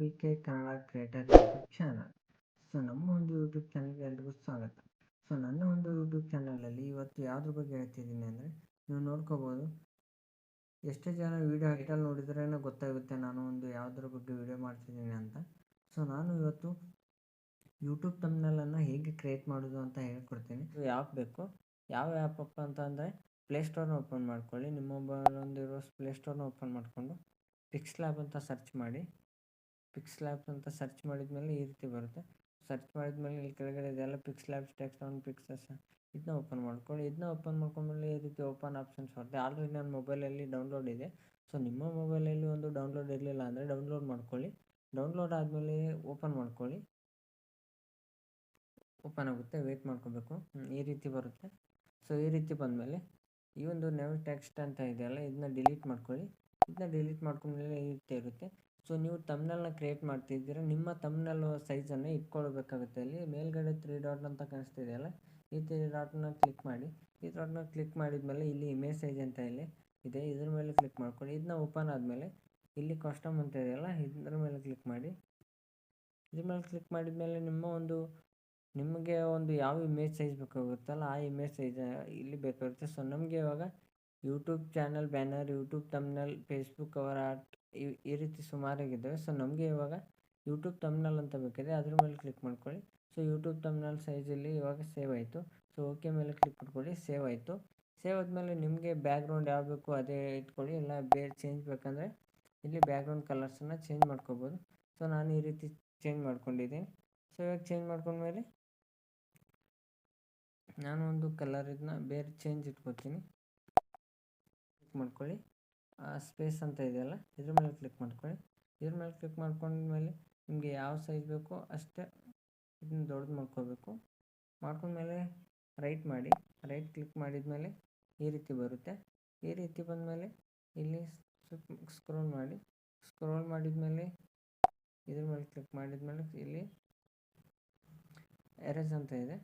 V K Kannada creator YouTube channel. ನಮ್ಮ ಒಂದು YouTube ಚಾನಲ್ಗೆ ಎಲ್ರಿಗೂ ಸ್ವಾಗತ. ನನ್ನ ಒಂದು ಯೂಟ್ಯೂಬ್ ಚಾನಲಲ್ಲಿ ಇವತ್ತು ಯಾವುದ್ರ ಬಗ್ಗೆ ಹೇಳ್ತಿದ್ದೀನಿ ಅಂದರೆ, ನೀವು ನೋಡ್ಕೋಬೋದು, ಎಷ್ಟೇ ಜನ ವೀಡಿಯೋ ಟೈಟಲ್ ನೋಡಿದ್ರೇ ಗೊತ್ತಾಗುತ್ತೆ ನಾನು ಒಂದು ಯಾವುದ್ರ ಬಗ್ಗೆ ವೀಡಿಯೋ ಮಾಡ್ತಿದ್ದೀನಿ ಅಂತ. ನಾನು ಇವತ್ತು ಯೂಟ್ಯೂಬ್ ಥಂಬ್ನೇಲನ್ನು ಹೇಗೆ ಕ್ರಿಯೇಟ್ ಮಾಡೋದು ಅಂತ ಹೇಳ್ಕೊಡ್ತೀನಿ. ಯಾಕೆ ಬೇಕು, ಯಾವ ಆ್ಯಪ್ ಅಂತಂದರೆ ಪ್ಲೇಸ್ಟೋರ್ನ ಓಪನ್ ಮಾಡ್ಕೊಳ್ಳಿ. ನಿಮ್ಮ ಮೊಬೈಲ್ ಒಂದಿರೋ ಪ್ಲೇಸ್ಟೋರ್ನ ಓಪನ್ ಮಾಡಿಕೊಂಡು ಪಿಕ್ಸ್ಲ್ಯಾಬ್ ಅಂತ ಸರ್ಚ್ ಮಾಡಿ. ಪಿಕ್ಸ್ಲ್ಯಾಬ್ಸ್ ಅಂತ ಸರ್ಚ್ ಮಾಡಿದ್ಮೇಲೆ ಈ ರೀತಿ ಬರುತ್ತೆ. ಸರ್ಚ್ ಮಾಡಿದ್ಮೇಲೆ ಇಲ್ಲಿ ಕೆಳಗಡೆ ಇದೆಲ್ಲ ಪಿಕ್ಸ್ಲ್ಯಾಬ್ಸ್ ಟೆಕ್ಸ್ಟ್ ಆನ್ ಪಿಕ್ಸಸ್, ಇದನ್ನ ಓಪನ್ ಮಾಡ್ಕೊಳ್ಳಿ. ಇದನ್ನ ಓಪನ್ ಮಾಡ್ಕೊಂಡ್ಮೇಲೆ ಈ ರೀತಿ ಓಪನ್ ಆಪ್ಷನ್ಸ್ ಬರುತ್ತೆ. ಆಲ್ರೆಡಿ ನನ್ನ ಮೊಬೈಲಲ್ಲಿ ಡೌನ್ಲೋಡ್ ಇದೆ. ನಿಮ್ಮ ಮೊಬೈಲಲ್ಲಿ ಒಂದು ಡೌನ್ಲೋಡ್ ಇರಲಿಲ್ಲ ಅಂದರೆ ಡೌನ್ಲೋಡ್ ಮಾಡ್ಕೊಳ್ಳಿ. ಡೌನ್ಲೋಡ್ ಆದಮೇಲೆ ಓಪನ್ ಮಾಡ್ಕೊಳ್ಳಿ. ಓಪನ್ ಆಗುತ್ತೆ, ವೆಯ್ಟ್ ಮಾಡ್ಕೋಬೇಕು. ಈ ರೀತಿ ಬರುತ್ತೆ. ಈ ರೀತಿ ಬಂದಮೇಲೆ ಈ ಒಂದು ನೆವ್ ಟೆಕ್ಸ್ಟ್ ಅಂತ ಇದೆಯಲ್ಲ, ಇದನ್ನ ಡಿಲೀಟ್ ಮಾಡ್ಕೊಳ್ಳಿ. ಇದನ್ನ ಡಿಲೀಟ್ ಮಾಡ್ಕೊಂಡ್ಮೇಲೆ ಈ ರೀತಿ ಇರುತ್ತೆ. ನೀವು ತಮ್ನೆಲ್ನ ಕ್ರಿಯೇಟ್ ಮಾಡ್ತಿದ್ದೀರ, ನಿಮ್ಮ ತಮ್ನೆಲ್ ಸೈಜನ್ನು ಇಟ್ಕೊಳ್ಬೇಕಾಗುತ್ತೆ. ಇಲ್ಲಿ ಮೇಲ್ಗಡೆ 3 ಡಾಟ್ ಅಂತ ಕಾಣಿಸ್ತಿದೆಯಲ್ಲ, ಈ 3 ಡಾಟ್ನ ಕ್ಲಿಕ್ ಮಾಡಿ. ಈ ಡಾಟ್ನ ಕ್ಲಿಕ್ ಮಾಡಿದ್ಮೇಲೆ ಇಲ್ಲಿ ಇಮೇಜ್ ಸೈಜ್ ಅಂತ ಇಲ್ಲಿ ಇದೆ, ಇದ್ರ ಮೇಲೆ ಕ್ಲಿಕ್ ಮಾಡ್ಕೊಳ್ಳಿ. ಇದನ್ನ ಓಪನ್ ಆದಮೇಲೆ ಇಲ್ಲಿ ಕಸ್ಟಮ್ ಅಂತ ಇದೆಯಲ್ಲ, ಇದ್ರ ಮೇಲೆ ಕ್ಲಿಕ್ ಮಾಡಿ. ಇದ್ರ ಮೇಲೆ ಕ್ಲಿಕ್ ಮಾಡಿದ್ಮೇಲೆ ನಿಮಗೆ ಒಂದು ಯಾವ ಇಮೇಜ್ ಸೈಜ್ ಬೇಕಾಗುತ್ತಲ್ಲ ಆ ಇಮೇಜ್ ಸೈಜ್ ಇಲ್ಲಿ ಬೇಕಾಗುತ್ತೆ. ನಮಗೆ ಇವಾಗ YouTube channel banner, YouTube thumbnail, Facebook cover art ಈ ರೀತಿ ಸುಮಾರಾಗಿದ್ದಾವೆ. ನಮಗೆ ಇವಾಗ ಯೂಟ್ಯೂಬ್ ಥಂಬ್ನೇಲ್ ಅಂತ ಬೇಕಿದೆ, ಅದ್ರ ಮೇಲೆ ಕ್ಲಿಕ್ ಮಾಡ್ಕೊಳ್ಳಿ. ಯೂಟ್ಯೂಬ್ ಥಂಬ್ನೇಲ್ ಸೈಜಲ್ಲಿ ಇವಾಗ ಸೇವ್ ಆಯಿತು. ಓಕೆ ಮೇಲೆ ಕ್ಲಿಕ್ ಮಾಡ್ಕೊಳ್ಳಿ. ಸೇವ್ ಆಯಿತು. ಸೇವ್ ಆದಮೇಲೆ ನಿಮಗೆ ಬ್ಯಾಕ್ಗ್ರೌಂಡ್ ಯಾವ ಬೇಕು ಅದೇ ಇಟ್ಕೊಳ್ಳಿ. ಇಲ್ಲ ಬೇರೆ ಚೇಂಜ್ ಬೇಕಂದರೆ ಇಲ್ಲಿ ಬ್ಯಾಕ್ಗ್ರೌಂಡ್ ಕಲರ್ಸನ್ನು ಚೇಂಜ್ ಮಾಡ್ಕೋಬೋದು. ನಾನು ಈ ರೀತಿ ಚೇಂಜ್ ಮಾಡ್ಕೊಂಡಿದ್ದೀನಿ. ಇವಾಗ ಚೇಂಜ್ ಮಾಡ್ಕೊಂಡ್ಮೇಲೆ ನಾನು ಒಂದು ಕಲರ್ ಇದನ್ನ ಬೇರೆ ಚೇಂಜ್ ಇಟ್ಕೊತೀನಿ. ಕ್ಲಿಕ್ ಮಾಡ್ಕೊಳ್ಳಿ. ಸ್ಪೇಸ್ ಅಂತ ಇದೆಯಲ್ಲ, ಇದ್ರ ಮೇಲೆ ಕ್ಲಿಕ್ ಮಾಡ್ಕೊಳ್ಳಿ. ಇದ್ರ ಮೇಲೆ ಕ್ಲಿಕ್ ಮಾಡ್ಕೊಂಡ್ಮೇಲೆ ನಿಮಗೆ ಯಾವ ಸೈಜ್ ಬೇಕೋ ಅಷ್ಟೇ ಇದನ್ನ ದೊಡ್ಡದು ಮಾಡ್ಕೋಬೇಕು. ಮಾಡ್ಕೊಂಡ್ಮೇಲೆ ರೈಟ್ ಮಾಡಿ. ರೈಟ್ ಕ್ಲಿಕ್ ಮಾಡಿದ್ಮೇಲೆ ಈ ರೀತಿ ಬರುತ್ತೆ. ಈ ರೀತಿ ಬಂದಮೇಲೆ ಇಲ್ಲಿ ಸ್ಕ್ರೋಲ್ ಮಾಡಿ. ಸ್ಕ್ರೋಲ್ ಮಾಡಿದ್ಮೇಲೆ ಇದ್ರ ಮೇಲೆ ಕ್ಲಿಕ್ ಮಾಡಿದ್ಮೇಲೆ ಇಲ್ಲಿ ಎರೇಸ್ ಅಂತ ಇದೆ,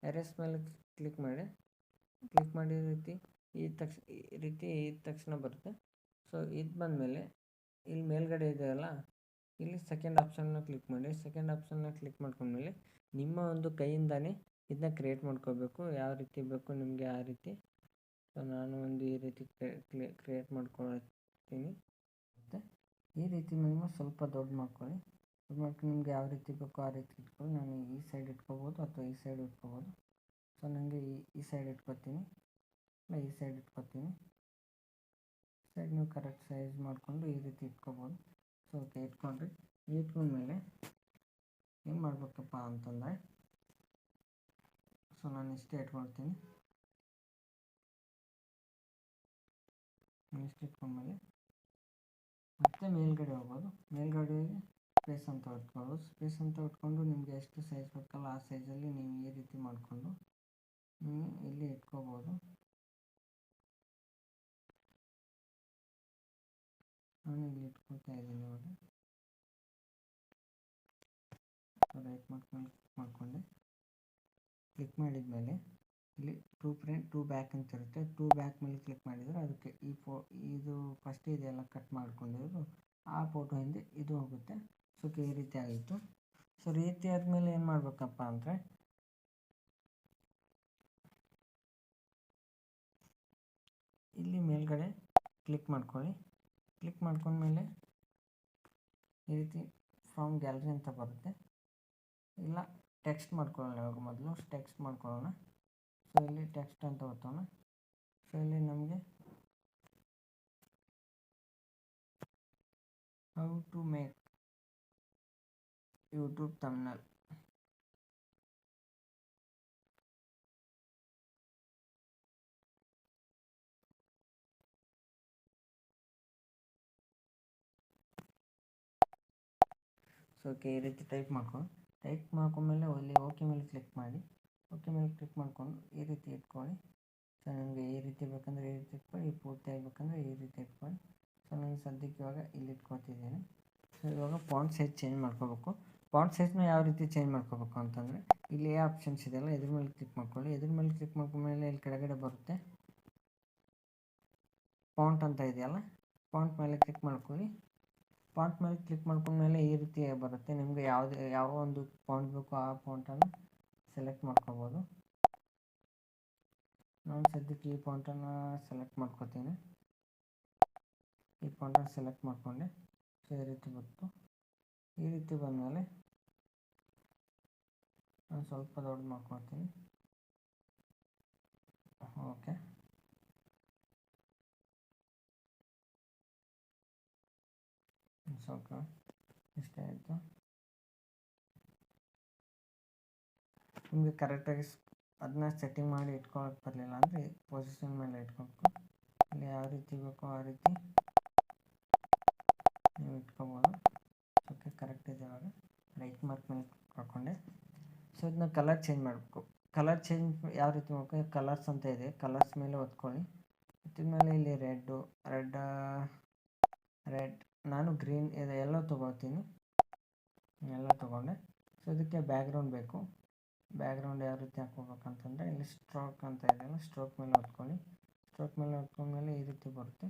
ಎರೇಸ್ ಮೇಲೆ ಕ್ಲಿಕ್ ಮಾಡಿ. ಕ್ಲಿಕ್ ಮಾಡಿದ ರೀತಿ ಈ ರೀತಿ ಇದ್ದ ತಕ್ಷಣ ಬರುತ್ತೆ. ಇದು ಬಂದಮೇಲೆ ಇಲ್ಲಿ ಮೇಲ್ಗಡೆ ಇದೆಯಲ್ಲ, ಇಲ್ಲಿ ಸೆಕೆಂಡ್ ಆಪ್ಷನ್ನ ಕ್ಲಿಕ್ ಮಾಡಿ. ಸೆಕೆಂಡ್ ಆಪ್ಷನ್ನ ಕ್ಲಿಕ್ ಮಾಡ್ಕೊಂಡ್ಮೇಲೆ ನಿಮ್ಮ ಒಂದು ಕೈಯಿಂದನೇ ಇದನ್ನ ಕ್ರಿಯೇಟ್ ಮಾಡ್ಕೋಬೇಕು. ಯಾವ ರೀತಿ ಬೇಕು ನಿಮಗೆ ಆ ರೀತಿ. ನಾನು ಒಂದು ಈ ರೀತಿ ಕ್ರಿಯೇಟ್ ಮಾಡ್ಕೊಳ್ತೀನಿ. ಮತ್ತು ಈ ರೀತಿ ನೀವು ಸ್ವಲ್ಪ ದೊಡ್ಡ ಮಾಡ್ಕೊಳ್ಳಿ. ನಿಮ್ಗೆ ಯಾವ ರೀತಿ ಬೇಕೋ ಆ ರೀತಿ ಇಟ್ಕೊಳ್ಳಿ. ನಾನು ಈ ಸೈಡ್ ಇಟ್ಕೋಬೋದು ಅಥವಾ ಈ ಸೈಡ್ ಇಟ್ಕೋಬೋದು. ನನಗೆ ಈ ಸೈಡ್ ಇಟ್ಕೊತೀನಿ, ಈ ಸೈಡ್ ಇಟ್ಕೊತೀನಿ. ಸೈಡ್ ನೀವು ಕರೆಕ್ಟ್ ಸೈಜ್ ಮಾಡಿಕೊಂಡು ಈ ರೀತಿ ಇಟ್ಕೋಬೋದು. ಓಕೆ ಇಟ್ಕೊಂಡ್ರಿ. ಇಟ್ಕೊಂಡ್ಮೇಲೆ ಏನು ಮಾಡಬೇಕಪ್ಪ ಅಂತಂದರೆ, ನಾನು ಇಷ್ಟೇ ಇಟ್ಕೊಳ್ತೀನಿ. ಇಷ್ಟು ಇಟ್ಕೊಂಡ್ಮೇಲೆ ಮತ್ತೆ ಮೇಲ್ಗಡೆ ಹೋಗ್ಬೋದು. ಮೇಲ್ಗಡೆ ಸ್ಪೇಸ್ ಅಂತ ಇಟ್ಕೊಳ್ಳೋದು. ಸ್ಪೇಸ್ ಅಂತ ಇಟ್ಕೊಂಡು ನಿಮಗೆ ಎಷ್ಟು ಸೈಜ್ ಬೇಕಲ್ಲ ಆ ಸೈಜಲ್ಲಿ ನೀವು ಈ ರೀತಿ ಮಾಡಿಕೊಂಡು ನೀವು ಇಲ್ಲಿ ಇಟ್ಕೋಬೋದು. ನಾನು ಇಲ್ಲಿ ಇಟ್ಕೊಳ್ತಾ ಇದ್ದೀನಿ ಇವಾಗ. ರೈಟ್ ಮಾಡ್ಕೊಂಡೆ. ಕ್ಲಿಕ್ ಮಾಡಿದ್ಮೇಲೆ ಇಲ್ಲಿ ಟು ಫ್ರಂಟ್ ಟು ಬ್ಯಾಕ್ ಅಂತ ಇರುತ್ತೆ. ಟು ಬ್ಯಾಕ್ ಮೇಲೆ ಕ್ಲಿಕ್ ಮಾಡಿದರೆ ಅದಕ್ಕೆ ಇದು ಫಸ್ಟ್ ಇದೆಲ್ಲ ಕಟ್ ಮಾಡ್ಕೊಂಡಿರೋದು ಆ ಫೋಟೋ ಹಿಂದೆ ಇದು ಹೋಗುತ್ತೆ. ಈ ರೀತಿ ಆಯಿತು. ರೀತಿ ಆದಮೇಲೆ ಏನು ಮಾಡಬೇಕಪ್ಪ ಅಂದರೆ, ಇಲ್ಲಿ ಮೇಲ್ಗಡೆ ಕ್ಲಿಕ್ ಮಾಡ್ಕೊಳ್ಳಿ. ಕ್ಲಿಕ್ ಮಾಡ್ಕೊಂಡ್ಮೇಲೆ ಈ ರೀತಿ ಫ್ರಮ್ ಗ್ಯಾಲರಿ ಅಂತ ಬರುತ್ತೆ. ಇಲ್ಲ ಟೆಕ್ಸ್ಟ್ ಮಾಡ್ಕೊಳ್ಳೋಣ. ಇವಾಗ ಮೊದಲು ಟೆಕ್ಸ್ಟ್ ಮಾಡ್ಕೊಳ್ಳೋಣ. ಇಲ್ಲಿ ಟೆಕ್ಸ್ಟ್ ಅಂತ ಒತ್ತೋಣ. ಇಲ್ಲಿ ನಮಗೆ how to make YouTube thumbnail ಈ ರೀತಿ ಟೈಪ್ ಮಾಡ್ಕೊಂಡ್ಮೇಲೆ ಅಲ್ಲಿ ಓಕೆ ಮೇಲೆ ಕ್ಲಿಕ್ ಮಾಡಿ. ಓಕೆ ಮೇಲೆ ಕ್ಲಿಕ್ ಮಾಡ್ಕೊಂಡು ಈ ರೀತಿ ಇಟ್ಕೊಳ್ಳಿ. ನನಗೆ ಈ ರೀತಿ ಬೇಕಂದರೆ ಈ ರೀತಿ ಇಟ್ಕೊಳ್ಳಿ, ಈ ಪೂರ್ತಿ ಆಗಬೇಕಂದ್ರೆ ಈ ರೀತಿ ಇಟ್ಕೊಳ್ಳಿ. ನಾನು ಸದ್ಯಕ್ಕೆ ಇವಾಗ ಇಲ್ಲಿ ಇಟ್ಕೊತಿದ್ದೀನಿ. ಇವಾಗ ಫಾಂಟ್ ಸೈಜ್ ಚೇಂಜ್ ಮಾಡ್ಕೋಬೇಕು. ಫಾಂಟ್ ಸೈಜ್ನ ಯಾವ ರೀತಿ ಚೇಂಜ್ ಮಾಡ್ಕೋಬೇಕು ಅಂತಂದರೆ, ಇಲ್ಲಿ ಆಪ್ಷನ್ಸ್ ಇದೆಯಲ್ಲ, ಇದ್ರ ಮೇಲೆ ಕ್ಲಿಕ್ ಮಾಡ್ಕೊಳ್ಳಿ. ಇದ್ರ ಮೇಲೆ ಕ್ಲಿಕ್ ಮಾಡ್ಕೊಂಡ್ಮೇಲೆ ಇಲ್ಲಿ ಕೆಳಗಡೆ ಬರುತ್ತೆ ಫಾಂಟ್ ಅಂತ ಇದೆಯಲ್ಲ, ಫಾಂಟ್ ಮೇಲೆ ಕ್ಲಿಕ್ ಮಾಡ್ಕೊಳ್ಳಿ. ಫಾಂಟ್ ಮೇಲೆ ಕ್ಲಿಕ್ ಮಾಡ್ಕೊಂಡ್ಮೇಲೆ ಈ ರೀತಿ ಬರುತ್ತೆ. ನಿಮಗೆ ಯಾವ ಒಂದು ಫಾಂಟ್ ಬೇಕೋ ಆ ಫಾಂಟನ್ನು ಸೆಲೆಕ್ಟ್ ಮಾಡ್ಕೋಬೋದು. ನಾನು ಸದ್ಯಕ್ಕೆ ಈ ಫಾಂಟನ್ನು ಸೆಲೆಕ್ಟ್ ಮಾಡ್ಕೋತೀನಿ. ಈ ಫಾಂಟನ್ನು ಸೆಲೆಕ್ಟ್ ಮಾಡಿಕೊಂಡೆ. ಸೊ ಈ ರೀತಿ ಬಂತು. ಈ ರೀತಿ ಬಂದಮೇಲೆ ನಾನು ಸ್ವಲ್ಪ ದೊಡ್ಡ ಮಾಡ್ಕೊಳ್ತೀನಿ. ಓಕೆ, ಸ್ವಲ್ಪ ಇಷ್ಟ ಆಯಿತು. ನಿಮಗೆ ಕರೆಕ್ಟಾಗಿ ಅದನ್ನ ಸೆಟ್ಟಿಂಗ್ ಮಾಡಿ ಇಟ್ಕೊಳ್ಳೋಕೆ ಬರಲಿಲ್ಲ ಅಂದರೆ ಪೊಸಿಷನ್ ಮೇಲೆ ಇಟ್ಕೊಬೇಕು. ಇಲ್ಲಿ ಯಾವ ರೀತಿ ಬೇಕೋ ಆ ರೀತಿ ನೀವು ಇಟ್ಕೊಬೋದು. ಓಕೆ, ಕರೆಕ್ಟ್ ಇದೆ. ಇವಾಗ ರೈಟ್ ಮಾರ್ಕ್ ಮೇಲೆ ಹಾಕ್ಕೊಂಡೆ. ಸೊ ಇದನ್ನ ಕಲರ್ ಚೇಂಜ್ ಮಾಡಬೇಕು. ಕಲರ್ ಚೇಂಜ್ ಯಾವ ರೀತಿ ಮಾಡಬೇಕು? ಕಲರ್ಸ್ ಅಂತ ಇದೆ, ಕಲರ್ಸ್ ಮೇಲೆ ಒತ್ಕೊಳ್ಳಿ. ಮೇಲೆ ಇಲ್ಲಿ ರೆಡ್ ನಾನು ಗ್ರೀನ್ ಇದೆ ಎಲ್ಲ ತೊಗೊಳ್ತೀನಿ. ಎಲ್ಲ ತೊಗೊಂಡೆ. ಸೊ ಇದಕ್ಕೆ ಬ್ಯಾಕ್ಗ್ರೌಂಡ್ ಬೇಕು. ಬ್ಯಾಕ್ಗ್ರೌಂಡ್ ಯಾವ ರೀತಿ ಹಾಕ್ಕೋಬೇಕಂತಂದರೆ ಇಲ್ಲಿ ಸ್ಟ್ರೋಕ್ ಅಂತ ಇದೆಯಲ್ಲ, ಸ್ಟ್ರೋಕ್ ಮೇಲೆ ಹೊತ್ಕೊಳ್ಳಿ. ಸ್ಟ್ರೋಕ್ ಮೇಲೆ ಹೊತ್ಕೊಂಡ್ಮೇಲೆ ಈ ರೀತಿ ಬರುತ್ತೆ.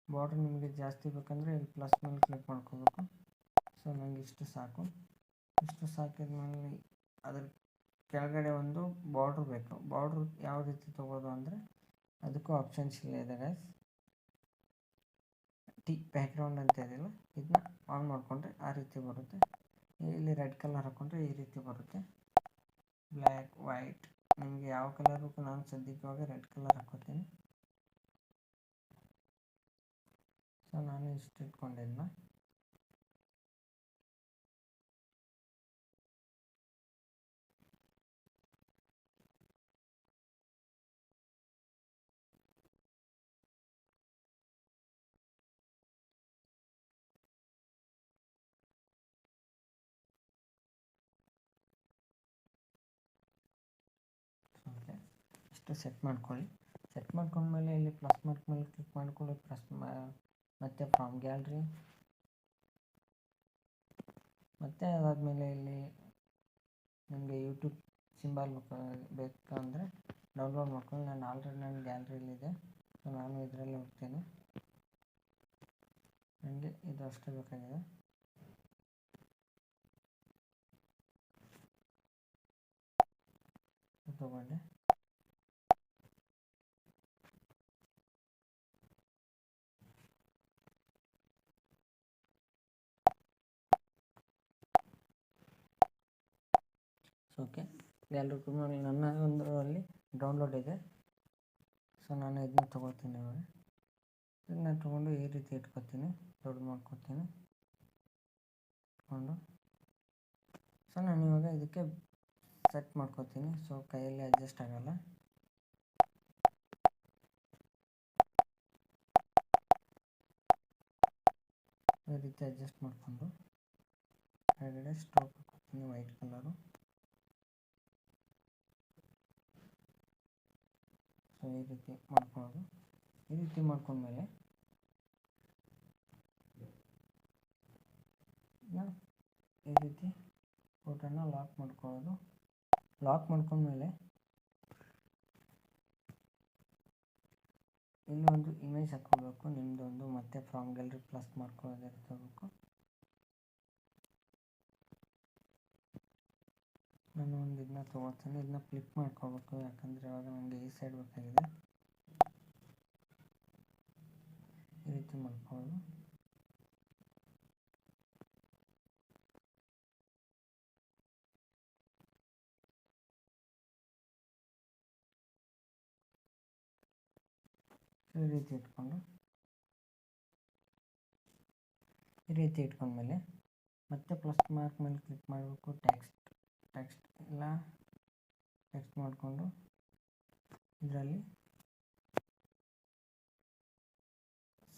ಬಾರ್ಡ್ರ್ ನಿಮಗೆ ಜಾಸ್ತಿ ಬೇಕಂದರೆ ಇಲ್ಲಿ ಪ್ಲಸ್ ಮೇಲೆ ಕ್ಲಿಕ್ ಮಾಡ್ಕೋಬೇಕು. ಸೊ ನನಗೆ ಇಷ್ಟು ಸಾಕು. ಇಷ್ಟು ಸಾಕಿದ್ಮೇಲೆ ಅದ್ರ ಕೆಳಗಡೆ ಒಂದು ಬಾರ್ಡ್ರ್ ಬೇಕು. ಬಾರ್ಡ್ರ್ ಯಾವ ರೀತಿ ತೊಗೋದು ಅಂದರೆ ಅದಕ್ಕೂ ಆಪ್ಷನ್ಸ್ ಇದೆ ಗೈಸ್. ಬ್ಯಾಕ್ಗ್ರೌಂಡ್ ಅಂತ ಇದೆಯಲ್ಲ, ಇದನ್ನ ಆನ್ ಮಾಡಿಕೊಂಡ್ರೆ ಆ ರೀತಿ ಬರುತ್ತೆ. ಇಲ್ಲಿ ರೆಡ್ ಕಲರ್ ಹಾಕ್ಕೊಂಡ್ರೆ ಈ ರೀತಿ ಬರುತ್ತೆ. ಬ್ಲ್ಯಾಕ್, ವೈಟ್, ನಿಮಗೆ ಯಾವ ಕಲರ್ ಬೇಕು. ನಾನು ಸದ್ಯಕ್ಕೆ ರೆಡ್ ಕಲರ್ ಹಾಕ್ಕೋತೀನಿ. ಸೊ ನಾನು ಇಷ್ಟು ಇಟ್ಕೊಂಡಿದ್ನ. ಓಕೆ, ಇಷ್ಟು ಸೆಟ್ ಮಾಡ್ಕೊಳ್ಳಿ. ಸೆಟ್ ಮಾಡ್ಕೊಂಡ್ಮೇಲೆ ಇಲ್ಲಿ ಪ್ಲಸ್ ಮಾರ್ಕ್ ಮೇಲೆ ಕ್ಲಿಕ್ ಮಾಡ್ಕೊಳ್ಳಿ. ಮತ್ತು ಫ್ರಮ್ ಗ್ಯಾಲರಿ, ಮತ್ತು ಅದಾದಮೇಲೆ ಇಲ್ಲಿ ನಿಮಗೆ ಯೂಟ್ಯೂಬ್ ಸಿಂಬಲ್ ಬೇಕಂದರೆ ಡೌನ್ಲೋಡ್ ಮಾಡ್ಕೊಂಡು, ನಾನು ಆಲ್ರೆಡಿ ನನ್ನ ಗ್ಯಾಲರಿಲಿದೆ. ಸೊ ನಾನು ಇದರಲ್ಲಿ ಹೋಗ್ತೀನಿ. ನನಗೆ ಇದು ಅಷ್ಟೇ ಬೇಕಾಗಿದೆ. ತಗೊಂಡೆ. ಓಕೆ, ಎಲ್ಲರಿಗೂ ನೋಡಿ ನನ್ನ ಒಂದರಲ್ಲಿ ಡೌನ್ಲೋಡ್ ಇದೆ. ಸೊ ನಾನು ಇದನ್ನ ತೊಗೊಳ್ತೀನಿ. ಇವಾಗ ಇದನ್ನ ತೊಗೊಂಡು ಈ ರೀತಿ ಇಟ್ಕೊತೀನಿ, ದೊಡ್ಡ ಮಾಡ್ಕೊತೀನಿ ಇಟ್ಕೊಂಡು. ಸೊ ನಾನು ಇವಾಗ ಇದಕ್ಕೆ ಸೆಟ್ ಮಾಡ್ಕೊತೀನಿ. ಸೊ ಕೈಯಲ್ಲಿ ಅಡ್ಜಸ್ಟ್ ಆಗಲ್ಲ. ಈ ರೀತಿ ಅಡ್ಜಸ್ಟ್ ಮಾಡಿಕೊಂಡು ಕೆಳಗಡೆ ಸ್ಟ್ರೋಕ್ ಹಾಕ್ಕೊತೀನಿ, ವೈಟ್ ಕಲರು. ಸೊ ಈ ರೀತಿ ಮಾಡ್ಕೊಳ್ಳೋದು. ಈ ರೀತಿ ಮಾಡ್ಕೊಂಡ್ಮೇಲೆ ಈ ರೀತಿ ಫೋಟೋನ ಲಾಕ್ ಮಾಡ್ಕೊಳ್ಳೋದು. ಲಾಕ್ ಮಾಡ್ಕೊಂಡ್ಮೇಲೆ ಇಲ್ಲಿ ಒಂದು ಇಮೇಜ್ ಹಾಕ್ಕೋಬೇಕು ನಿಮ್ಮದೊಂದು. ಮತ್ತು ಫ್ರಮ್ ಗ್ಯಾಲರಿ ಪ್ಲಸ್ ಮಾಡ್ಕೊಳ್ಳೋದು ಇರಬೇಕು. ನಾನು ಒಂದು ಇದನ್ನ ತೊಗೊಳ್ತೀನಿ. ಇದನ್ನ ಫ್ಲಿಪ್ ಮಾಡ್ಕೋಬೇಕು, ಯಾಕಂದರೆ ಇವಾಗ ನನಗೆ ಈ ಸೈಡ್ ಬೇಕಾಗಿದೆ. ಈ ರೀತಿ ಮಾಡ್ಕೊಳ್ಳೋದು. ಈ ರೀತಿ ಇಟ್ಕೊಂಡ್ಮೇಲೆ ಮತ್ತೆ ಪ್ಲಸ್ ಮಾರ್ಕ್ ಮೇಲೆ ಕ್ಲಿಕ್ ಮಾಡಬೇಕು. ಟೆಕ್ಸ್ಟ್ ಇಲ್ಲ ಟೆಕ್ಸ್ಟ್ ಮಾಡಿಕೊಂಡು ಇದರಲ್ಲಿ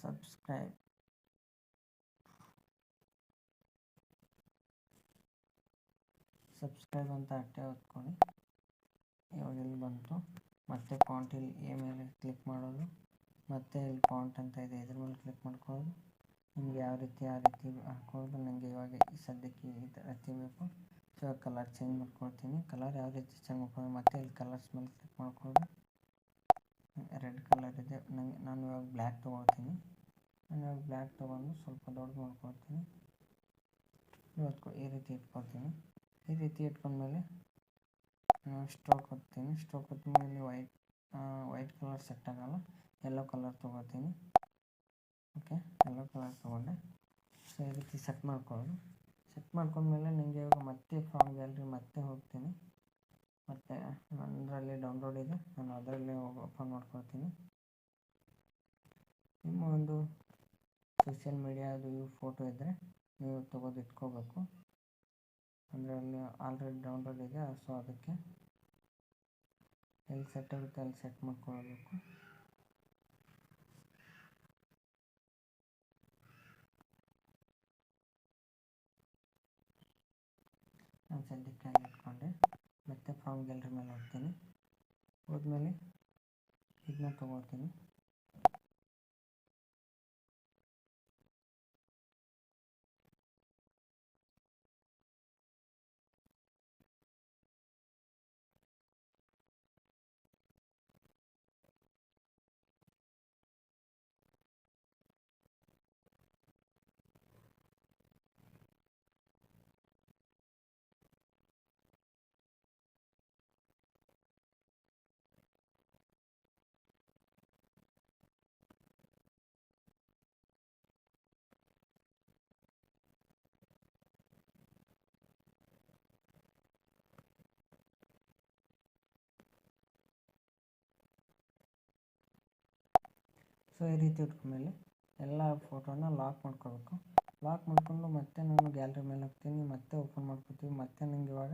ಸಬ್ಸ್ಕ್ರೈಬ್ ಅಂತ ಅಟ್ಟೆ ಹೊತ್ಕೊಂಡು ಇವಾಗ ಇಲ್ಲಿ ಬಂತು. ಮತ್ತು ಫಾಂಟ್ ಇಲ್ಲಿ ಎ ಮೇಲೆ ಕ್ಲಿಕ್ ಮಾಡೋದು. ಮತ್ತು ಇಲ್ಲಿ ಫಾಂಟ್ ಅಂತ ಇದೆ, ಇದ್ರ ಮೇಲೆ ಕ್ಲಿಕ್ ಮಾಡ್ಕೊಳ್ಳೋದು. ನಿಮಗೆ ಯಾವ ರೀತಿ ಹಾಕೋದು. ನನಗೆ ಇವಾಗ ಸದ್ಯಕ್ಕೆ ಈ ರೀತಿ ಬೇಕು. ಸೊ ಕಲರ್ ಚೇಂಜ್ ಮಾಡ್ಕೊಳ್ತೀನಿ. ಕಲರ್ ಯಾವ ರೀತಿ ಚೇಂಜ್ ಮಾಡ್ಕೊಳ್ಳೋದು, ಮತ್ತು ಇಲ್ಲಿ ಕಲರ್ಸ್ ಮೇಲೆ ಕ್ಲಿಕ್ ಮಾಡ್ಕೊಳ್ಳೋದು. ರೆಡ್ ಕಲರ್ ಇದೆ, ನಾನು ಇವಾಗ ಬ್ಲ್ಯಾಕ್ ತೊಗೊಳ್ತೀನಿ. ನಾನು ಬ್ಲ್ಯಾಕ್ ತೊಗೊಂಡು ಸ್ವಲ್ಪ ದೊಡ್ಡ ಮಾಡ್ಕೊಳ್ತೀನಿ. ಈ ರೀತಿ ಇಟ್ಕೊಳ್ತೀನಿ. ಈ ರೀತಿ ಇಟ್ಕೊಂಡ್ಮೇಲೆ ಸ್ಟ್ರೋಕ್ ಹೊತ್ತೀನಿ. ಸ್ಟ್ರೋಕ್ ಹೊತ್ಮೇಲೆ ವೈಟ್ ಕಲರ್ ಸೆಟ್ ಆಗಲ್ಲ, ಯೆಲ್ಲೋ ಕಲರ್ ತೊಗೋತೀನಿ. ಓಕೆ, ಯೆಲ್ಲೋ ಕಲರ್ ತೊಗೊಂಡೆ. ಸೊ ಈ ರೀತಿ ಸೆಟ್ ಮಾಡ್ಕೊಳ್ಳೋದು. ಸೆಟ್ ಮಾಡ್ಕೊಂಡ್ಮೇಲೆ ನನಗೆ ಇವಾಗ ಮತ್ತೆ ಫ್ರಾಮ್ ಗ್ಯಾಲರಿ ಮತ್ತೆ ಹೋಗ್ತೀನಿ. ಮತ್ತು ನನ್ನದರಲ್ಲಿ ಡೌನ್ಲೋಡ್ ಇದೆ, ನಾನು ಅದರಲ್ಲೇ ಓಪನ್ ಮಾಡ್ಕೊಳ್ತೀನಿ. ನಿಮ್ಮ ಒಂದು ಸೋಷಿಯಲ್ ಮೀಡಿಯಾದು ಫೋಟೋ ಇದ್ದರೆ ನೀವು ತೆಗೆದು ಇಟ್ಕೋಬೇಕು. ಅಂದರೆ ಅಲ್ಲಿ ಆಲ್ರೆಡಿ ಡೌನ್ಲೋಡ್ ಇದೆ, ಸೊ ಅದಕ್ಕೆ ಎಲ್ಲಿ ಸೆಟ್ ಆಗುತ್ತೆ ಅಲ್ಲಿ ಸೆಟ್ ಮಾಡ್ಕೊಳ್ಬೇಕು. ನಾನು ಸದ್ಯಕ್ಕೆ ಅಲ್ಲಿ ಇಟ್ಕೊಂಡೆ. ಮತ್ತೆ ಫ್ರಾಮ್ ಗ್ಯಾಲರಿ ಮೇಲೆ ಹೋಗ್ತೀನಿ. ಹೋದ್ಮೇಲೆ ಇದನ್ನ ತೊಗೊಳ್ತೀನಿ. ಸೊ ಈ ರೀತಿ ಇಟ್ಕೊಂಡ್ಮೇಲೆ ಎಲ್ಲ ಫೋಟೋನ ಲಾಕ್ ಮಾಡ್ಕೋಬೇಕು. ಲಾಕ್ ಮಾಡಿಕೊಂಡು ಮತ್ತೆ ನಾನು ಗ್ಯಾಲರಿ ಮೇಲೆ ಹೋಗ್ತೀನಿ, ಮತ್ತೆ ಓಪನ್ ಮಾಡ್ಕೊತೀವಿ. ಮತ್ತೆ ನನಗೆ ಇವಾಗ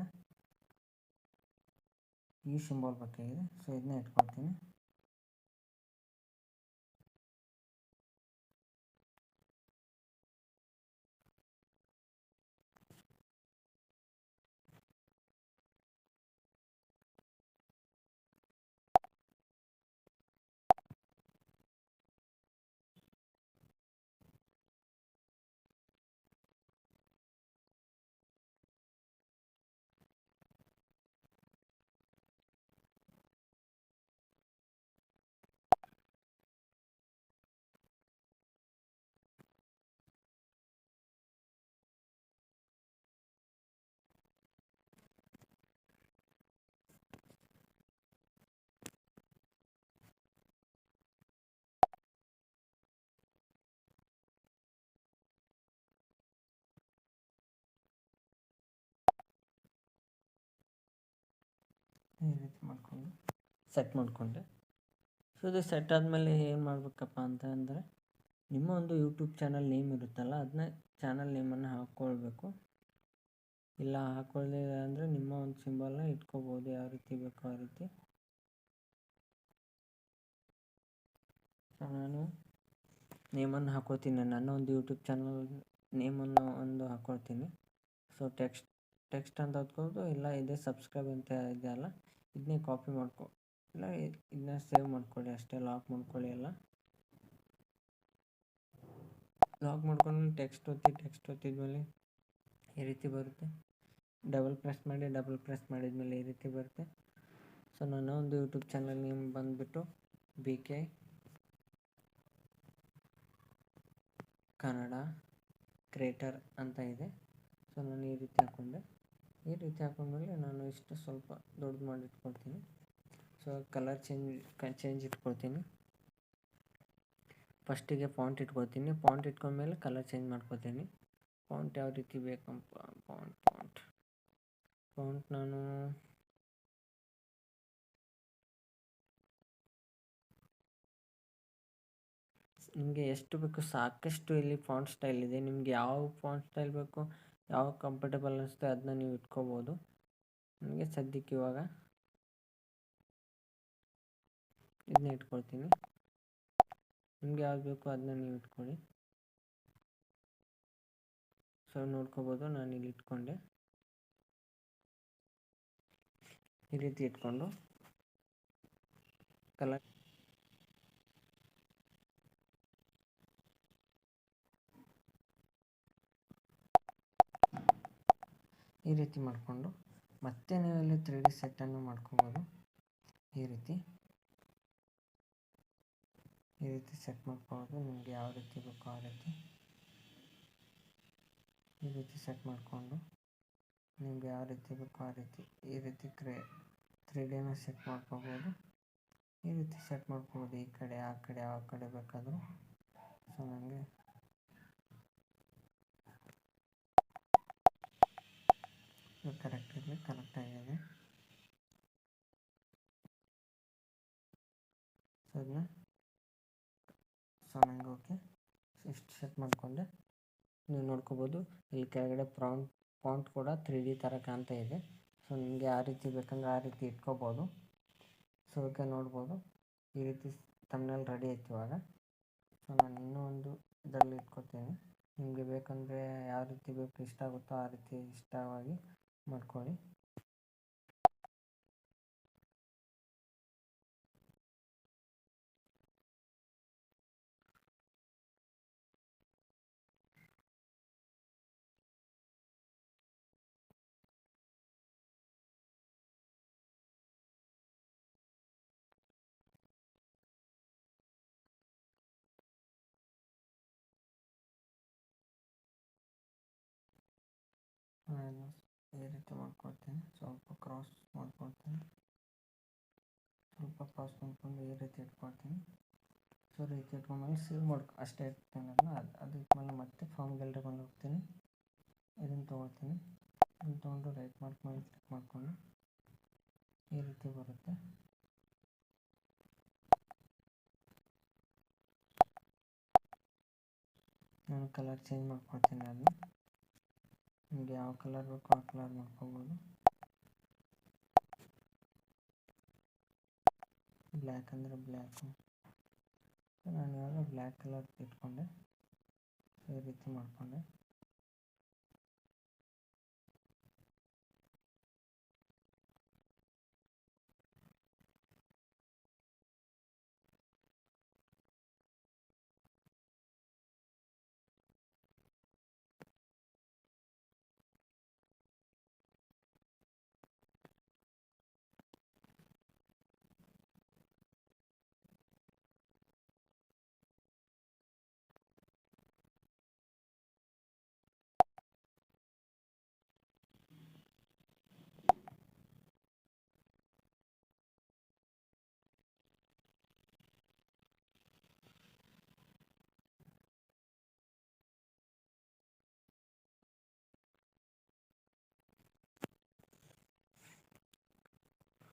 ಈ ಸಿಂಬಲ್ ಬೇಕಾಗಿದೆ, ಸೊ ಇದನ್ನ ಇಟ್ಕೊಳ್ತೀನಿ. ಈ ರೀತಿ ಮಾಡಿಕೊಂಡು ಸೆಟ್ ಮಾಡಿಕೊಂಡೆ. ಸೊ ಇದು ಸೆಟ್ ಆದಮೇಲೆ ಏನು ಮಾಡಬೇಕಪ್ಪ ಅಂತ ಅಂದರೆ, ನಿಮ್ಮ ಒಂದು ಯೂಟ್ಯೂಬ್ ಚಾನಲ್ ನೇಮ್ ಇರುತ್ತಲ್ಲ, ಅದನ್ನ ಚಾನಲ್ ನೇಮನ್ನು ಹಾಕ್ಕೊಳ್ಬೇಕು. ಇಲ್ಲ ಹಾಕ್ಕೊಳ್ಳಿಲ್ಲ ಅಂದರೆ ನಿಮ್ಮ ಒಂದು ಸಿಂಬಲ್ನ ಇಟ್ಕೋಬೋದು, ಯಾವ ರೀತಿ ಬೇಕೋ ಆ ರೀತಿ. ಸೊ ನಾನು ನೇಮನ್ನು ಹಾಕ್ಕೊಳ್ತೀನಿ, ನನ್ನ ಒಂದು ಯೂಟ್ಯೂಬ್ ಚಾನಲ್ ನೇಮನ್ನು ಒಂದು ಹಾಕ್ಕೊಳ್ತೀನಿ. ಸೊ ಟೆಕ್ಸ್ಟ್ ಅಂತ ಹೊತ್ಕೊಂಡು, ಇಲ್ಲ ಇದೇ ಸಬ್ಸ್ಕ್ರೈಬ್ ಅಂತ ಇದೆಯಲ್ಲ, ಇದನ್ನೇ ಕಾಪಿ ಮಾಡ್ಕೊ, ಇಲ್ಲ ಇದನ್ನ ಸೇವ್ ಮಾಡ್ಕೊಳ್ಳಿ ಅಷ್ಟೇ. ಲಾಕ್ ಮಾಡ್ಕೊಳ್ಳಿ. ಎಲ್ಲ ಲಾಕ್ ಮಾಡ್ಕೊಂಡು ಟೆಕ್ಸ್ಟ್ ಒತ್ತಿದ್ಮೇಲೆ ಈ ರೀತಿ ಬರುತ್ತೆ. ಡಬಲ್ ಪ್ರೆಸ್ ಮಾಡಿದ್ಮೇಲೆ ಈ ರೀತಿ ಬರುತ್ತೆ. ಸೊ ನನ್ನ ಒಂದು ಯೂಟ್ಯೂಬ್ ಚಾನಲ್ ನೇಮ್ ಬಂದುಬಿಟ್ಟು BK ಕನ್ನಡ ಕ್ರಿಯೇಟರ್ ಅಂತ ಇದೆ. ಸೊ ನಾನು ಈ ರೀತಿ ಹಾಕ್ಕೊಂಡೆ. ಈ ರೀತಿ ಹಾಕೊಂಡ್ಮೇಲೆ ನಾನು ಇಷ್ಟು ಸ್ವಲ್ಪ ದೊಡ್ಡದು ಮಾಡಿ ಇಟ್ಕೊಳ್ತೀನಿ. ಸೊ ಕಲರ್ ಚೇಂಜ್ ಇಟ್ಕೊಳ್ತೀನಿ. ಫಸ್ಟಿಗೆ ಫಾಂಟ್ ಇಟ್ಕೊಳ್ತೀನಿ. ಫಾಂಟ್ ಇಟ್ಕೊಂಡ್ಮೇಲೆ ಕಲರ್ ಚೇಂಜ್ ಮಾಡ್ಕೊಳ್ತೀನಿ. ಫಾಂಟ್ ಯಾವ ರೀತಿ ಬೇಕಂಪ, ಫಾಂಟ್ ನಾನು ನಿಮಗೆ ಎಷ್ಟು ಬೇಕು ಸಾಕಷ್ಟು ಇಲ್ಲಿ ಫಾಂಟ್ ಸ್ಟೈಲ್ ಇದೆ. ನಿಮಗೆ ಯಾವ ಫಾಂಟ್ ಸ್ಟೈಲ್ ಬೇಕು, ಯಾವ ಕಂಫರ್ಟೇಬಲ್ ಅನಿಸುತ್ತೆ ಅದನ್ನ ನೀವು ಇಟ್ಕೋಬೋದು. ನನಗೆ ಸದ್ಯಕ್ಕೆ ಇವಾಗ ಇದನ್ನ ಇಟ್ಕೊಳ್ತೀನಿ. ನಿಮಗೆ ಯಾವ್ದು ಬೇಕು ಅದನ್ನ ನೀವು ಇಟ್ಕೊಳ್ಳಿ. ಸೊ ನೋಡ್ಕೋಬೋದು, ನಾನು ಇಲ್ಲಿ ಇಟ್ಕೊಂಡೆ. ಈ ರೀತಿ ಇಟ್ಕೊಂಡು ಕಲರ್ ಈ ರೀತಿ ಮಾಡಿಕೊಂಡು ಮತ್ತೆ ನೀವು ಇಲ್ಲಿ 3D ಸೆಟ್ಟನ್ನು ಮಾಡ್ಕೋಬೋದು. ಈ ರೀತಿ ಈ ರೀತಿ ಸೆಟ್ ಮಾಡ್ಕೊಳ್ಳೋದು. ನಿಮಗೆ ಯಾವ ರೀತಿ ಬೇಕೋ ಆ ರೀತಿ ಈ ರೀತಿ ಸೆಟ್ ಮಾಡಿಕೊಂಡು ನಿಮಗೆ ಯಾವ ರೀತಿ ಬೇಕೋ ಆ ರೀತಿ ಈ ರೀತಿ 3Dನ ಸೆಟ್ ಮಾಡ್ಕೋಬೋದು. ಈ ರೀತಿ ಸೆಟ್ ಮಾಡ್ಕೋಬೋದು, ಈ ಕಡೆ ಆ ಕಡೆ ಯಾವ ಕಡೆ ಬೇಕಾದರೂ. ಸೊ ನನಗೆ ಕರೆಕ್ಟ್ ಇರಲಿ, ಕರೆಕ್ಟಾಗಿದೆ. ಸೊ ಅದನ್ನ ನನಗೆ ಓಕೆ ಇಷ್ಟು ಸೆಟ್ ಮಾಡಿಕೊಂಡೆ. ನೀವು ನೋಡ್ಕೋಬೋದು ಇಲ್ಲಿ ಕೆಳಗಡೆ ಫಾಂಟ್ ಕೂಡ 3D ಥರ ಕಾಣ್ತಾ ಇದೆ. ಸೊ ನಿಮಗೆ ಯಾವ ರೀತಿ ಬೇಕಂದ್ರೆ ಆ ರೀತಿ ಇಟ್ಕೋಬೋದು. ಸೊ ಓಕೆ, ನೋಡ್ಬೋದು ಈ ರೀತಿ ಥಂಬ್ನೇಲ್ ರೆಡಿ ಆಯ್ತು ಇವಾಗ. ಸೊ ನಾನು ಇನ್ನೂ ಒಂದು ಇದರಲ್ಲಿ ಇಟ್ಕೋತೀನಿ. ನಿಮಗೆ ಬೇಕಂದರೆ ಯಾವ ರೀತಿ ಬೇಕು ಇಷ್ಟ ಆಗುತ್ತೋ ಆ ರೀತಿ ಇಷ್ಟವಾಗಿ ಮಾಡ್ಕೊಳ್ಳಿ. ನಾನು ಈ ರೀತಿ ಮಾಡ್ಕೊಳ್ತೀನಿ, ಸ್ವಲ್ಪ ಕ್ರಾಸ್ ಮಾಡ್ಕೊಳ್ತೀನಿ, ಸ್ವಲ್ಪ ಕ್ರಾಸ್ ಮಾಡ್ಕೊಂಡು ಈ ರೀತಿ ಇಟ್ಕೊಳ್ತೀನಿ. ಸೊ ರೀತಿ ಇಟ್ಕೊಂಡ್ಮೇಲೆ ಸೇವ್ ಅಷ್ಟೇ ಇರ್ತೀನಿ. ಅದು ಇಟ್ಮೇಲೆ ಮತ್ತೆ ಫಾರ್ಮ್ ಗ್ಯಾಲರಿ ಬಂದು ಹೋಗ್ತೀನಿ. ಇದನ್ನು ತೊಗೊಳ್ತೀನಿ, ಇದನ್ನು ತೊಗೊಂಡು ರೈಟ್ ಮಾರ್ಕ್ ಮೇಲೆ ಕ್ಲಿಕ್ ಮಾಡಿಕೊಂಡು ಈ ರೀತಿ ಬರುತ್ತೆ. ನಾನು ಕಲರ್ ಚೇಂಜ್ ಮಾಡ್ಕೊಳ್ತೀನಿ. ಅದನ್ನ ನಿಮಗೆ ಯಾವ ಕಲರ್ ಬೇಕೋ ಆ ಕಲರ್ ಮಾಡ್ಕೋಬೋದು. ಬ್ಲ್ಯಾಕ್ ಅಂದರೆ ಬ್ಲ್ಯಾಕು. ನಾನು ಇವಾಗ ಬ್ಲ್ಯಾಕ್ ಕಲರ್ ಇಟ್ಕೊಂಡೆ, ಈ ರೀತಿ ಮಾಡಿಕೊಂಡೆ.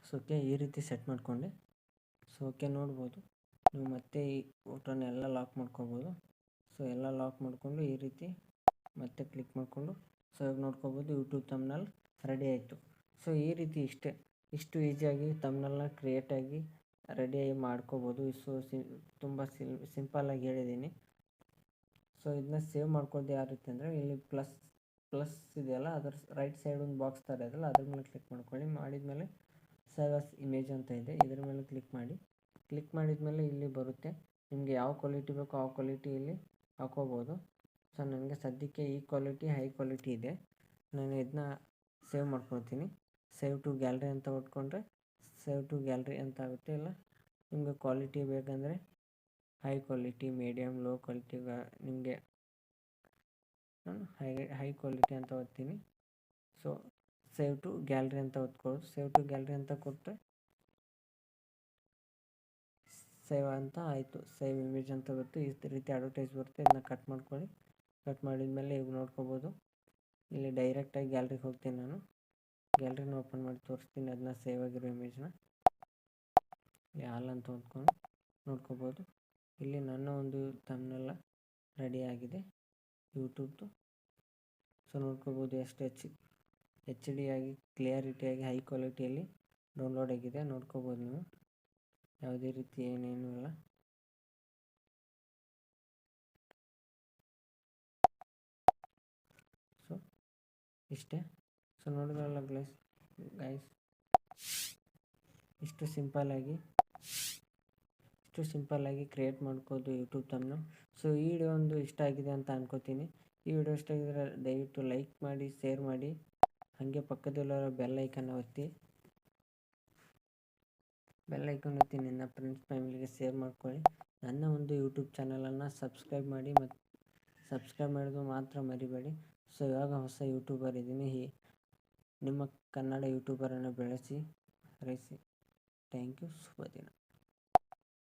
ಸೊ ಓಕೆ, ಈ ರೀತಿ ಸೆಟ್ ಮಾಡಿಕೊಂಡೆ. ಸೊ ಓಕೆ, ನೋಡ್ಬೋದು ನೀವು ಮತ್ತೆ ಈ ಫೋಟೋನೆಲ್ಲ ಲಾಕ್ ಮಾಡ್ಕೋಬೋದು. ಸೊ ಎಲ್ಲ ಲಾಕ್ ಮಾಡಿಕೊಂಡು ಈ ರೀತಿ ಮತ್ತೆ ಕ್ಲಿಕ್ ಮಾಡಿಕೊಂಡು ಸೊ ಇವಾಗ ನೋಡ್ಕೋಬೋದು ಯೂಟ್ಯೂಬ್ ಥಂಬ್ನೇಲ್ ರೆಡಿ ಆಯಿತು. ಸೊ ಈ ರೀತಿ ಇಷ್ಟು ಈಸಿಯಾಗಿ ಥಂಬ್ನೇಲ್ನ ಕ್ರಿಯೇಟಾಗಿ ರೆಡಿಯಾಗಿ ಮಾಡ್ಕೋಬೋದು. ಸೊ ತುಂಬ ಸಿಂಪಲ್ಲಾಗಿ ಹೇಳಿದ್ದೀನಿ. ಸೊ ಇದನ್ನ ಸೇವ್ ಮಾಡ್ಕೊಳ್ಳೋದು ಯಾವ ರೀತಿ ಅಂದರೆ ಇಲ್ಲಿ ಪ್ಲಸ್ ಇದೆಯಲ್ಲ, ಅದರ ರೈಟ್ ಸೈಡ್ ಒಂದು ಬಾಕ್ಸ್ ಥರ ಇದೆಯಲ್ಲ, ಅದ್ರ ಮೇಲೆ ಕ್ಲಿಕ್ ಮಾಡ್ಕೊಳ್ಳಿ. ಮಾಡಿದ್ಮೇಲೆ ಸೇವ್ ಆಸ್ ಇಮೇಜ್ ಅಂತ ಇದೆ, ಇದ್ರ ಮೇಲೆ ಕ್ಲಿಕ್ ಮಾಡಿ. ಕ್ಲಿಕ್ ಮಾಡಿದ್ಮೇಲೆ ಇಲ್ಲಿ ಬರುತ್ತೆ, ನಿಮಗೆ ಯಾವ ಕ್ವಾಲಿಟಿ ಬೇಕೋ ಆ ಕ್ವಾಲಿಟಿ ಇಲ್ಲಿ ಹಾಕೋಬೋದು. ಸೊ ನನಗೆ ಸದ್ಯಕ್ಕೆ ಈ ಕ್ವಾಲಿಟಿ ಹೈ ಕ್ವಾಲಿಟಿ ಇದೆ. ನಾನು ಇದನ್ನ ಸೇವ್ ಮಾಡ್ಕೊಳ್ತೀನಿ. ಸೇವ್ ಟು ಗ್ಯಾಲರಿ ಅಂತ ಹೊಟ್ಕೊಂಡ್ರೆ ಸೇವ್ ಟು ಗ್ಯಾಲರಿ ಅಂತ ಆಗುತ್ತೆ. ಇಲ್ಲ ನಿಮಗೆ ಕ್ವಾಲಿಟಿ ಬೇಕಂದರೆ high quality, medium, low quality ನಿಮಗೆ ನಾನು ಹೈ ಕ್ವಾಲಿಟಿ ಅಂತ ಓದ್ತೀನಿ. ಸೊ ಸೇವ್ ಟು ಗ್ಯಾಲರಿ ಅಂತ ಒತ್ಕೊಳ್ಳೋದು. ಸೇವ್ ಟು ಗ್ಯಾಲರಿ ಅಂತ ಕೊಟ್ಟರೆ ಸೇವ್ ಅಂತ ಆಯಿತು. ಸೇವ್ ಇಮೇಜ್ ಅಂತ ಬರುತ್ತೆ. ಈ ರೀತಿ ಅಡ್ವರ್ಟೈಸ್ ಬರುತ್ತೆ, ಇದನ್ನ ಕಟ್ ಮಾಡ್ಕೊಳ್ಳಿ. ಕಟ್ ಮಾಡಿದ್ಮೇಲೆ ಈಗ ನೋಡ್ಕೋಬೋದು ಇಲ್ಲಿ ಡೈರೆಕ್ಟಾಗಿ ಗ್ಯಾಲರಿಗೆ ಹೋಗ್ತೀನಿ. ನಾನು ಗ್ಯಾಲರಿನ ಓಪನ್ ಮಾಡಿ ತೋರಿಸ್ತೀನಿ ಅದನ್ನ ಸೇವ್ ಆಗಿರೋ ಇಮೇಜ್ನ. ಆಲ್ ಅಂತ ಹೊಂದ್ಕೊಂಡು ನೋಡ್ಕೋಬೋದು ಇಲ್ಲಿ ನನ್ನ ಒಂದು ಥಂಬ್ನೇಲ್ ರೆಡಿ ಆಗಿದೆ ಯೂಟ್ಯೂಬ್ದು. ಸೊ ನೋಡ್ಕೋಬೋದು ಎಷ್ಟು ಎಚ್ ಡಿ ಆಗಿ ಕ್ಲಿಯರಿಟಿಯಾಗಿ ಹೈ ಕ್ವಾಲಿಟಿಯಲ್ಲಿ ಡೌನ್ಲೋಡ್ ಆಗಿದೆ. ನೋಡ್ಕೋಬೋದು ನೀವು, ಯಾವುದೇ ರೀತಿ ಏನೇನೂ ಇಲ್ಲ. ಸೊ ಇಷ್ಟೇ. ಸೊ ನೋಡಿದ್ರಲ್ಲ ಗೈಸ್, ಇಷ್ಟು ಸಿಂಪಲ್ಲಾಗಿ ಕ್ರಿಯೇಟ್ ಮಾಡ್ಕೋದು ಯೂಟ್ಯೂಬ್ ಥಂಬ್ನೇಲ್. ಸೊ ಈ ವಿಡಿಯೋ ಒಂದು ಇಷ್ಟ ಆಗಿದೆ ಅಂತ ಅನ್ಕೋತೀನಿ. ಈ ವಿಡಿಯೋ ಇಷ್ಟ ಆಗಿದ್ರೆ ದಯವಿಟ್ಟು ಲೈಕ್ ಮಾಡಿ, ಶೇರ್ ಮಾಡಿ, ಹಾಗೆ ಪಕ್ಕದಲ್ಲಿರೋ ಬೆಲ್ ಐಕನ್ ಒತ್ತಿ. ನಿನ್ನ ಫ್ರೆಂಡ್ಸ್ ಫ್ಯಾಮಿಲಿಗೆ ಶೇರ್ ಮಾಡ್ಕೊಳ್ಳಿ. ನನ್ನ ಒಂದು ಯೂಟ್ಯೂಬ್ ಚಾನಲನ್ನು ಸಬ್ಸ್ಕ್ರೈಬ್ ಮಾಡಿ ಮತ್ತು ಸಬ್ಸ್ಕ್ರೈಬ್ ಮಾಡೋದು ಮಾತ್ರ ಮರಿಬೇಡಿ. ಸೊ ಇವಾಗ ಹೊಸ ಯೂಟ್ಯೂಬರ್ ಇದ್ದೀನಿ, ನಿಮ್ಮ ಕನ್ನಡ ಯೂಟ್ಯೂಬರನ್ನು ಬೆಳೆಸಿ. Thank you. ಶುಭ ದಿನ.